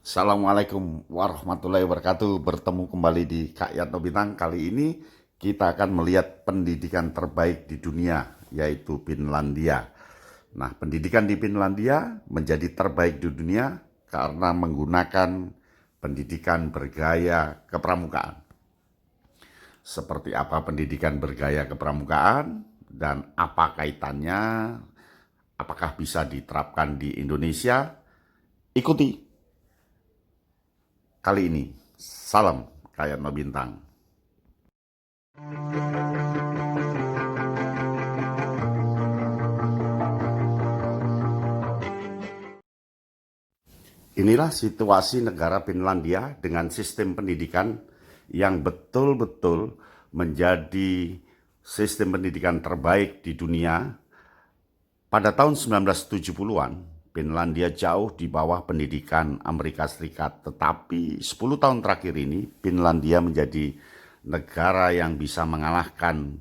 Assalamualaikum warahmatullahi wabarakatuh. Bertemu kembali di Kak Yatno Bintang. Kali ini kita akan melihat pendidikan terbaik di dunia, yaitu Finlandia. Nah, pendidikan di Finlandia menjadi terbaik di dunia karena menggunakan pendidikan bergaya kepramukaan. Seperti apa pendidikan bergaya kepramukaan dan apa kaitannya, apakah bisa diterapkan di Indonesia? Ikuti kali ini. Salam Kak Yatno Bintang. Inilah situasi negara Finlandia dengan sistem pendidikan yang betul-betul menjadi sistem pendidikan terbaik di dunia. Pada tahun 1970-an, Finlandia jauh di bawah pendidikan Amerika Serikat. Tetapi 10 tahun terakhir ini, Finlandia menjadi negara yang bisa mengalahkan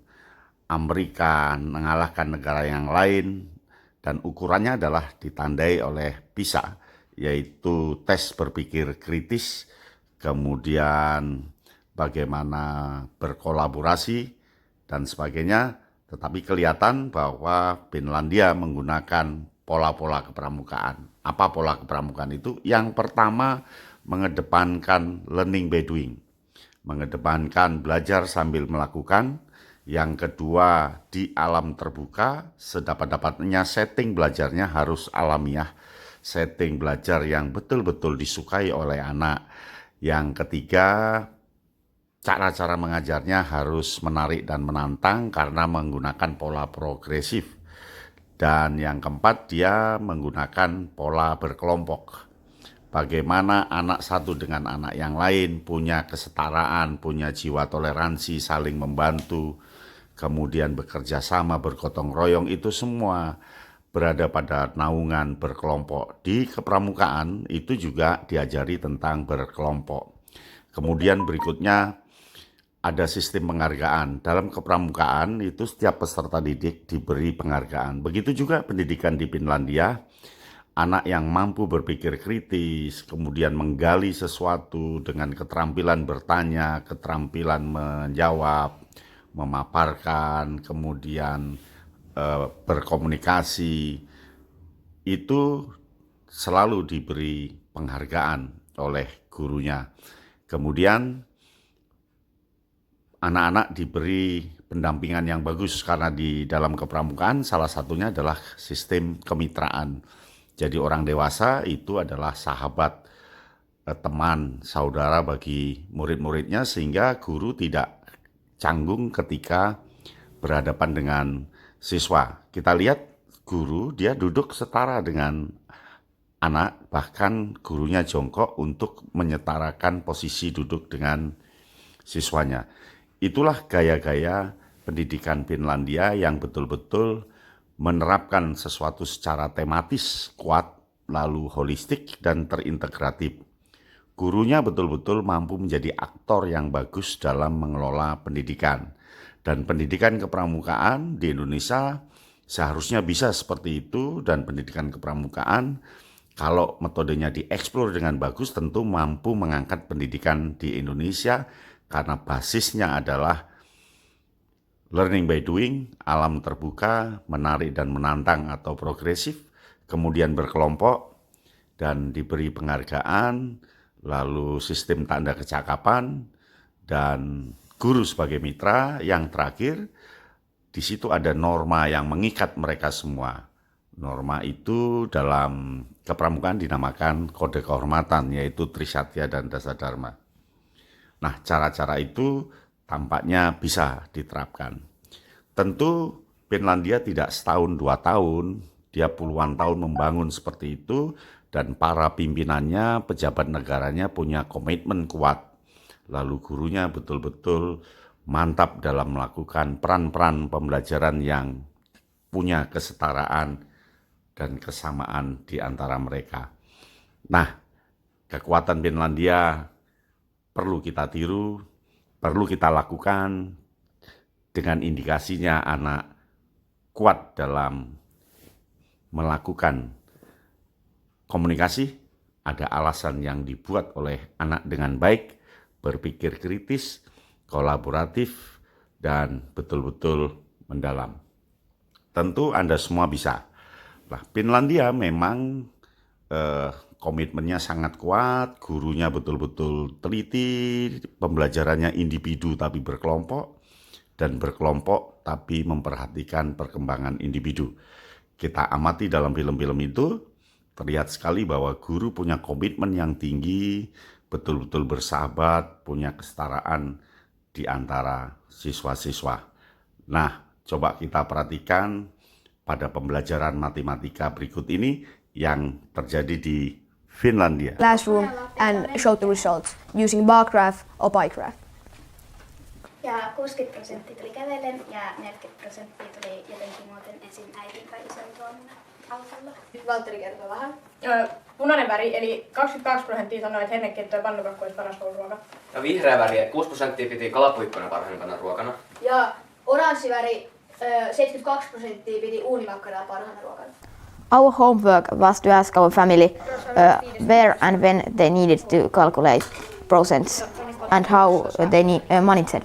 Amerika, mengalahkan negara yang lain, dan ukurannya adalah ditandai oleh PISA, yaitu tes berpikir kritis, kemudian bagaimana berkolaborasi, dan sebagainya. Tetapi kelihatan bahwa Finlandia menggunakan pola-pola kepramukaan. Apa pola kepramukaan itu? Yang pertama, mengedepankan learning by doing, mengedepankan belajar sambil melakukan. Yang kedua, di alam terbuka, sedapat-dapatnya setting belajarnya harus alamiah, setting belajar yang betul-betul disukai oleh anak. Yang ketiga, cara-cara mengajarnya harus menarik dan menantang karena menggunakan pola progresif. Dan yang keempat, dia menggunakan pola berkelompok. Bagaimana anak satu dengan anak yang lain punya kesetaraan, punya jiwa toleransi, saling membantu, kemudian bekerja sama, bergotong royong, itu semua berada pada naungan berkelompok. Di kepramukaan itu juga diajari tentang berkelompok. Kemudian berikutnya ada sistem penghargaan. Dalam kepramukaan itu setiap peserta didik diberi penghargaan. Begitu juga pendidikan di Finlandia, anak yang mampu berpikir kritis, kemudian menggali sesuatu dengan keterampilan bertanya, keterampilan menjawab, memaparkan, kemudian berkomunikasi, itu selalu diberi penghargaan oleh gurunya. Kemudian anak-anak diberi pendampingan yang bagus karena di dalam kepramukaan salah satunya adalah sistem kemitraan. Jadi orang dewasa itu adalah sahabat, teman, saudara bagi murid-muridnya sehingga guru tidak canggung ketika berhadapan dengan siswa. Kita lihat guru dia duduk setara dengan anak, bahkan gurunya jongkok untuk menyetarakan posisi duduk dengan siswanya. Itulah gaya-gaya pendidikan Finlandia yang betul-betul menerapkan sesuatu secara tematis, kuat, lalu holistik dan terintegratif. Gurunya betul-betul mampu menjadi aktor yang bagus dalam mengelola pendidikan. Dan pendidikan kepramukaan di Indonesia seharusnya bisa seperti itu, dan pendidikan kepramukaan kalau metodenya dieksplor dengan bagus tentu mampu mengangkat pendidikan di Indonesia karena basisnya adalah learning by doing, alam terbuka, menarik dan menantang atau progresif, kemudian berkelompok dan diberi penghargaan, lalu sistem tanda kecakapan, dan guru sebagai mitra. Yang terakhir, di situ ada norma yang mengikat mereka semua. Norma itu dalam kepramukaan dinamakan kode kehormatan, yaitu Trisatya dan Dasadharma. Nah, cara-cara itu tampaknya bisa diterapkan. Tentu Finlandia tidak setahun 2 tahun, dia puluhan tahun membangun seperti itu, dan para pimpinannya, pejabat negaranya punya komitmen kuat. Lalu gurunya betul-betul mantap dalam melakukan peran-peran pembelajaran yang punya kesetaraan dan kesamaan di antara mereka. Nah, kekuatan Finlandia perlu kita tiru, perlu kita lakukan dengan indikasinya anak kuat dalam melakukan komunikasi, ada alasan yang dibuat oleh anak dengan baik, berpikir kritis, kolaboratif, dan betul-betul mendalam. Tentu Anda semua bisa. Nah, Finlandia memang komitmennya sangat kuat, gurunya betul-betul teliti, pembelajarannya individu tapi berkelompok, dan berkelompok tapi memperhatikan perkembangan individu. Kita amati dalam film-film itu, terlihat sekali bahwa guru punya komitmen yang tinggi, betul-betul bersahabat, punya kesetaraan di antara siswa-siswa. Nah, coba kita perhatikan pada pembelajaran matematika berikut ini yang terjadi di Finlandia. Classroom and show the results using bar graph or pie graph. Ja 60% tuli kävellen ja 40% tuli jotenkin muuten ensin äitin tai isän tuomina autolla. Nyt Valtteri kertoo vähän. Punainen väri, eli 22% sanoi, että hennekeitto ja pannukakku olisi paras kouluruoka. Ja vihreä väri, 6% piti kalapuikkona parhaimpana ruokana. Ja oranssi väri, 72% piti uunimakkaraa parhaana ruokana. Our homework was to ask our family where and when they needed to calculate procents and how they managed it.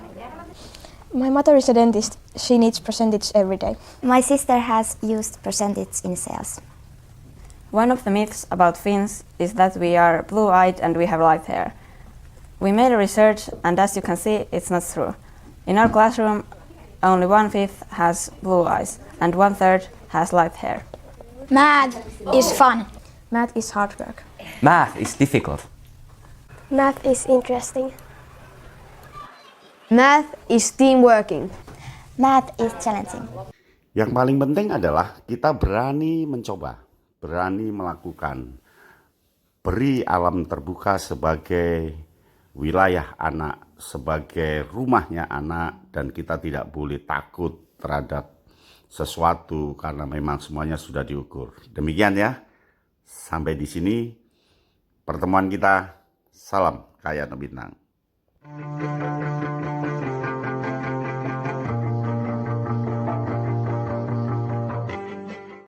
My mother is a dentist. She needs percentage every day. My sister has used percentage in sales. One of the myths about Finns is that we are blue-eyed and we have light hair. We made a research and as you can see, it's not true. In our classroom, only 1/5 has blue eyes and 1/3 has light hair. Math is fun. Math is hard work. Math is difficult. Math is interesting. Math is teamworking. Math is challenging. Yang paling penting adalah kita berani mencoba, berani melakukan. Beri alam terbuka sebagai wilayah anak, sebagai rumahnya anak, dan kita tidak boleh takut terhadap sesuatu karena memang semuanya sudah diukur. Demikian ya, sampai di sini pertemuan kita. Salam Kaya No Bintang.